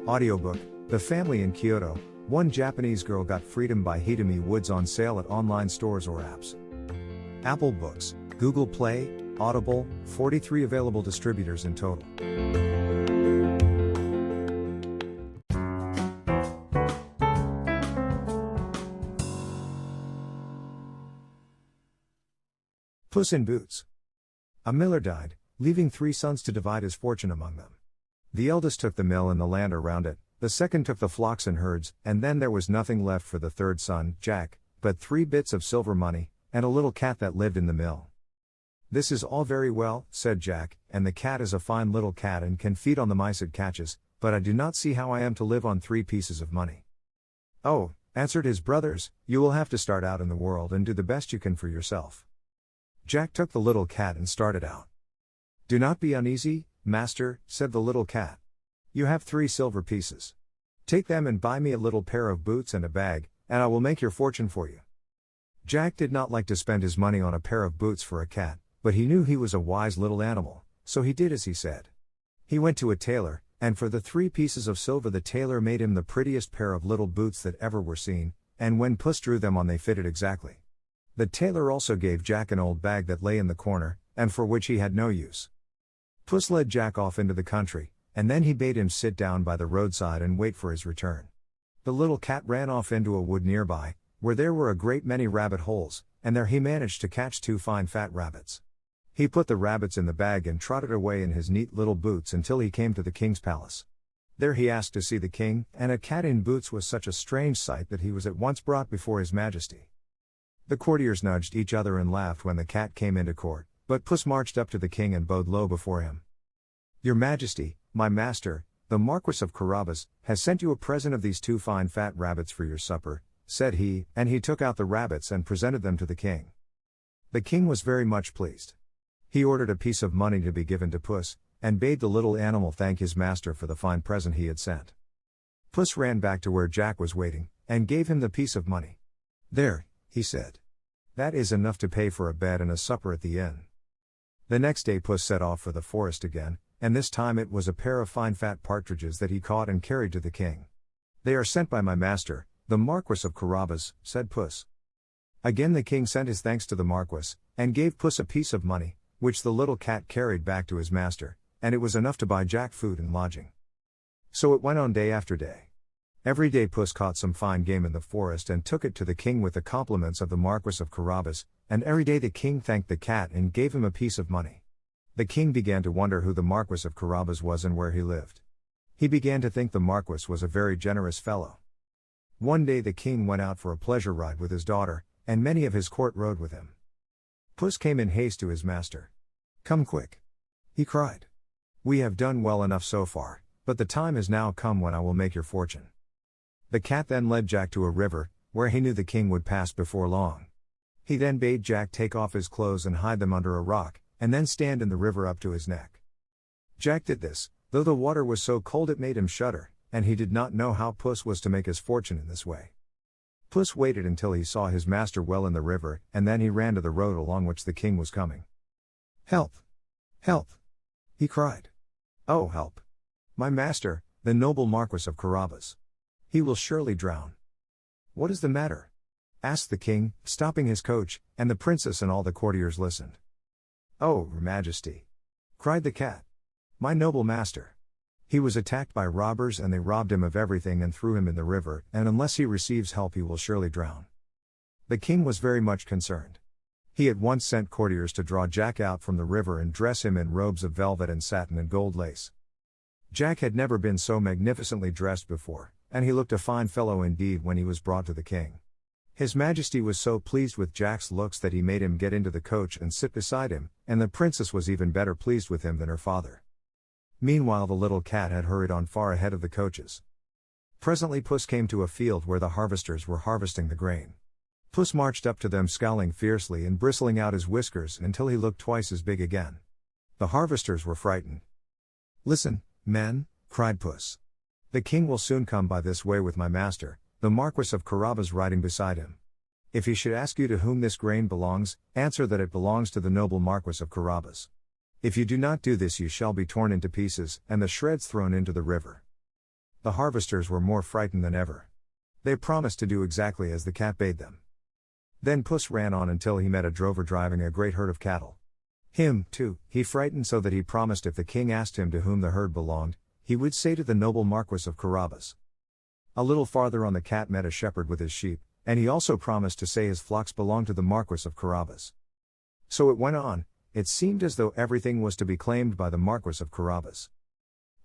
Audiobook, The Family in Kyoto, One Japanese Girl Got Freedom by Hitomi Woods on sale at online stores or apps. Apple Books, Google Play, Audible, 43 available distributors in total. Puss in Boots. A miller died, leaving 3 sons to divide his fortune among them. The eldest took the mill and the land around it, the second took the flocks and herds, and then there was nothing left for the third son, Jack, but 3 bits of silver money, and a little cat that lived in the mill. "This is all very well," said Jack, "and the cat is a fine little cat and can feed on the mice it catches, but I do not see how I am to live on 3 pieces of money." "Oh," answered his brothers, "you will have to start out in the world and do the best you can for yourself." Jack took the little cat and started out. "Do not be uneasy, master," said the little cat. "You have 3 silver pieces. Take them and buy me a little pair of boots and a bag, and I will make your fortune for you." Jack did not like to spend his money on a pair of boots for a cat, but he knew he was a wise little animal, so he did as he said. He went to a tailor, and for the 3 pieces of silver the tailor made him the prettiest pair of little boots that ever were seen, and when Puss drew them on they fitted exactly. The tailor also gave Jack an old bag that lay in the corner, and for which he had no use. Puss led Jack off into the country, and then he bade him sit down by the roadside and wait for his return. The little cat ran off into a wood nearby, where there were a great many rabbit holes, and there he managed to catch 2 fine fat rabbits. He put the rabbits in the bag and trotted away in his neat little boots until he came to the king's palace. There he asked to see the king, and a cat in boots was such a strange sight that he was at once brought before his majesty. The courtiers nudged each other and laughed when the cat came into court, but Puss marched up to the king and bowed low before him. "Your Majesty, my master, the Marquis of Carabas, has sent you a present of these 2 fine fat rabbits for your supper," said he, and he took out the rabbits and presented them to the king. The king was very much pleased. He ordered a piece of money to be given to Puss, and bade the little animal thank his master for the fine present he had sent. Puss ran back to where Jack was waiting, and gave him the piece of money. "There," he said. "That is enough to pay for a bed and a supper at the inn." The next day Puss set off for the forest again, and this time it was a pair of fine fat partridges that he caught and carried to the king. "They are sent by my master, the Marquis of Carabas," said Puss. Again the king sent his thanks to the Marquis, and gave Puss a piece of money, which the little cat carried back to his master, and it was enough to buy Jack food and lodging. So it went on day after day. Every day Puss caught some fine game in the forest and took it to the king with the compliments of the Marquis of Carabas, and every day the king thanked the cat and gave him a piece of money. The king began to wonder who the Marquis of Carabas was and where he lived. He began to think the Marquis was a very generous fellow. One day the king went out for a pleasure ride with his daughter, and many of his court rode with him. Puss came in haste to his master. "Come quick," he cried. "We have done well enough so far, but the time has now come when I will make your fortune." The cat then led Jack to a river, where he knew the king would pass before long. He then bade Jack take off his clothes and hide them under a rock, and then stand in the river up to his neck. Jack did this, though the water was so cold it made him shudder, and he did not know how Puss was to make his fortune in this way. Puss waited until he saw his master well in the river, and then he ran to the road along which the king was coming. "Help! Help!" he cried. "Oh, help! My master, the noble Marquis of Carabas. He will surely drown." "What is the matter?" asked the king, stopping his coach, and the princess and all the courtiers listened. "Oh, your majesty!" cried the cat. "My noble master. He was attacked by robbers and they robbed him of everything and threw him in the river, and unless he receives help he will surely drown." The king was very much concerned. He at once sent courtiers to draw Jack out from the river and dress him in robes of velvet and satin and gold lace. Jack had never been so magnificently dressed before, and he looked a fine fellow indeed when he was brought to the king. His majesty was so pleased with Jack's looks that he made him get into the coach and sit beside him, and the princess was even better pleased with him than her father. Meanwhile the little cat had hurried on far ahead of the coaches. Presently Puss came to a field where the harvesters were harvesting the grain. Puss marched up to them scowling fiercely and bristling out his whiskers until he looked twice as big again. The harvesters were frightened. "Listen, men," cried Puss. "The king will soon come by this way with my master, the Marquis of Carabas riding beside him. If he should ask you to whom this grain belongs, answer that it belongs to the noble Marquis of Carabas. If you do not do this you shall be torn into pieces, and the shreds thrown into the river." The harvesters were more frightened than ever. They promised to do exactly as the cat bade them. Then Puss ran on until he met a drover driving a great herd of cattle. Him, too, he frightened so that he promised if the king asked him to whom the herd belonged, he would say to the noble Marquis of Carabas. A little farther on the cat met a shepherd with his sheep, and he also promised to say his flocks belonged to the Marquis of Carabas. So it went on. It seemed as though everything was to be claimed by the Marquis of Carabas.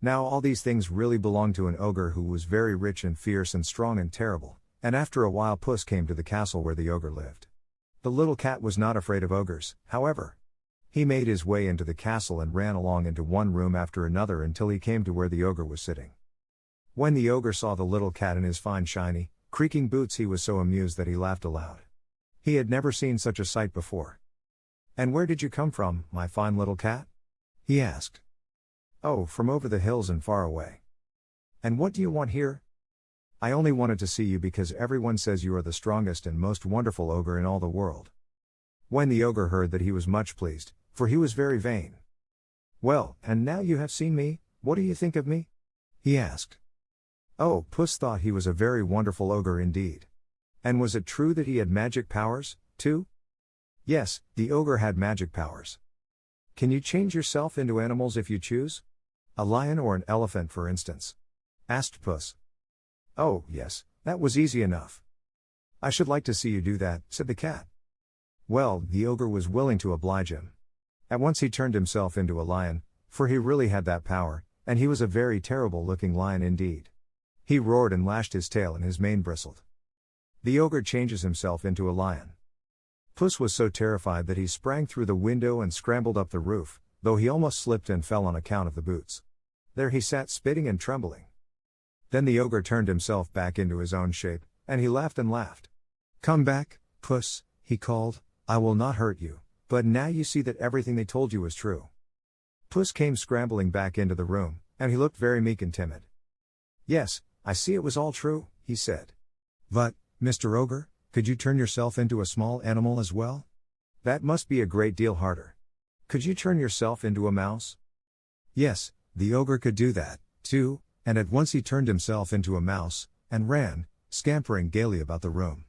Now all these things really belonged to an ogre who was very rich and fierce and strong and terrible, and after a while Puss came to the castle where the ogre lived. The little cat was not afraid of ogres, however. He made his way into the castle and ran along into one room after another until he came to where the ogre was sitting. When the ogre saw the little cat in his fine shiny, creaking boots, he was so amused that he laughed aloud. He had never seen such a sight before. "And where did you come from, my fine little cat?" he asked. "Oh, from over the hills and far away." "And what do you want here?" "I only wanted to see you because everyone says you are the strongest and most wonderful ogre in all the world." When the ogre heard that, he was much pleased, for he was very vain. "Well, and now you have seen me, what do you think of me?" he asked. Oh, Puss thought he was a very wonderful ogre indeed. And was it true that he had magic powers, too? Yes, the ogre had magic powers. "Can you change yourself into animals if you choose? A lion or an elephant, for instance?" asked Puss. "Oh, yes, that was easy enough." "I should like to see you do that," said the cat. Well, the ogre was willing to oblige him. At once he turned himself into a lion, for he really had that power, and he was a very terrible-looking lion indeed. He roared and lashed his tail and his mane bristled. The ogre changes himself into a lion. Puss was so terrified that he sprang through the window and scrambled up the roof, though he almost slipped and fell on account of the boots. There he sat spitting and trembling. Then the ogre turned himself back into his own shape, and he laughed and laughed. "Come back, Puss," he called, "I will not hurt you, but now you see that everything they told you was true." Puss came scrambling back into the room, and he looked very meek and timid. "Yes, I see it was all true," he said. "But, Mr. Ogre, could you turn yourself into a small animal as well? That must be a great deal harder. Could you turn yourself into a mouse?" Yes, the ogre could do that, too, and at once he turned himself into a mouse, and ran, scampering gaily about the room.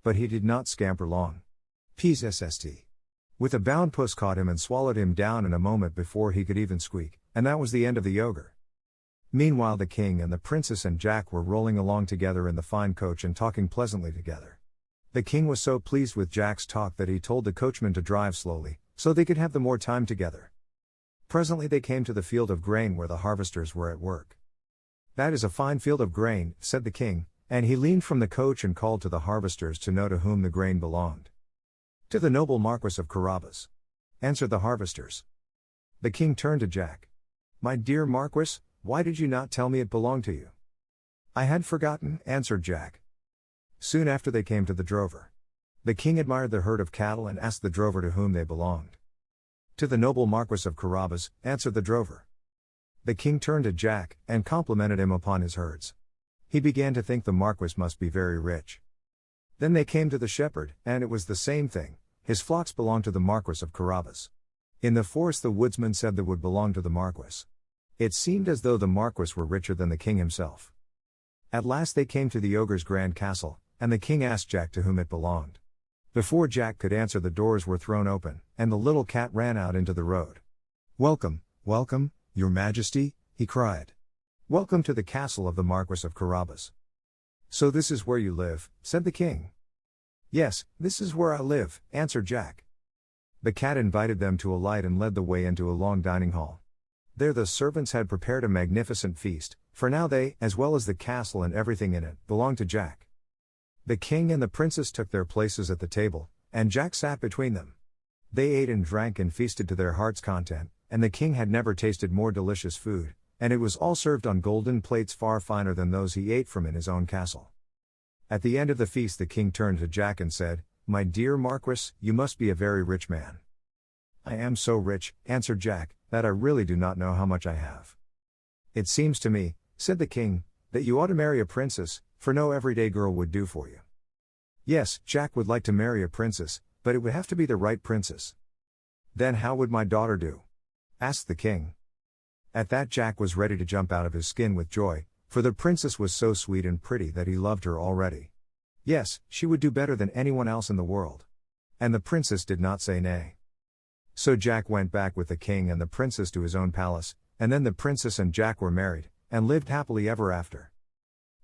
But he did not scamper long. Psst. With a bound, Puss caught him and swallowed him down in a moment before he could even squeak, and that was the end of the ogre. Meanwhile the king and the princess and Jack were rolling along together in the fine coach and talking pleasantly together. The king was so pleased with Jack's talk that he told the coachman to drive slowly, so they could have the more time together. Presently they came to the field of grain where the harvesters were at work. "That is a fine field of grain," said the king, and he leaned from the coach and called to the harvesters to know to whom the grain belonged. "To the noble Marquis of Carabas," answered the harvesters. The king turned to Jack. "My dear Marquis, why did you not tell me it belonged to you?" "I had forgotten," answered Jack. Soon after they came to the drover. The king admired the herd of cattle and asked the drover to whom they belonged. "To the noble Marquis of Carabas," answered the drover. The king turned to Jack, and complimented him upon his herds. He began to think the Marquis must be very rich. Then they came to the shepherd, and it was the same thing, his flocks belonged to the Marquis of Carabas. In the forest the woodsman said the wood belonged to the Marquis. It seemed as though the Marquis were richer than the king himself. At last they came to the ogre's grand castle, and the king asked Jack to whom it belonged. Before Jack could answer, the doors were thrown open, and the little cat ran out into the road. "Welcome, welcome, your majesty," he cried. "Welcome to the castle of the Marquis of Carabas." "So this is where you live," said the king. "Yes, this is where I live," answered Jack. The cat invited them to alight and led the way into a long dining hall. There the servants had prepared a magnificent feast, for now they, as well as the castle and everything in it, belonged to Jack. The king and the princess took their places at the table, and Jack sat between them. They ate and drank and feasted to their heart's content, and the king had never tasted more delicious food, and it was all served on golden plates far finer than those he ate from in his own castle. At the end of the feast the king turned to Jack and said, "My dear Marquis, you must be a very rich man." "I am so rich," answered Jack, "that I really do not know how much I have." "It seems to me," said the king, "that you ought to marry a princess, for no everyday girl would do for you." Yes, Jack would like to marry a princess, but it would have to be the right princess. "Then how would my daughter do?" asked the king. At that Jack was ready to jump out of his skin with joy, For the princess was so sweet and pretty that he loved her already. Yes, she would do better than anyone else in the world. And the princess did not say nay. So Jack went back with the king and the princess to his own palace, and then the princess and Jack were married, and lived happily ever after.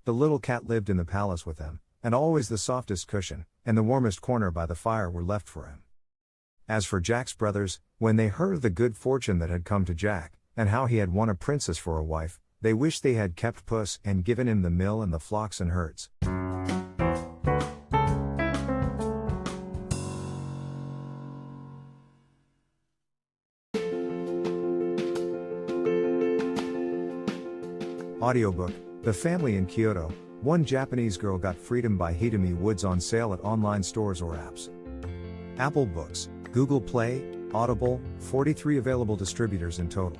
The little cat lived in the palace with them, and always the softest cushion, and the warmest corner by the fire were left for him. As for Jack's brothers, when they heard of the good fortune that had come to Jack, and how he had won a princess for a wife, they wished they had kept Puss and given him the mill and the flocks and herds. Audiobook, The Family in Kyoto, One Japanese Girl Got Freedom by Hitomi Woods on sale at online stores or apps. Apple Books, Google Play, Audible, 43 available distributors in total.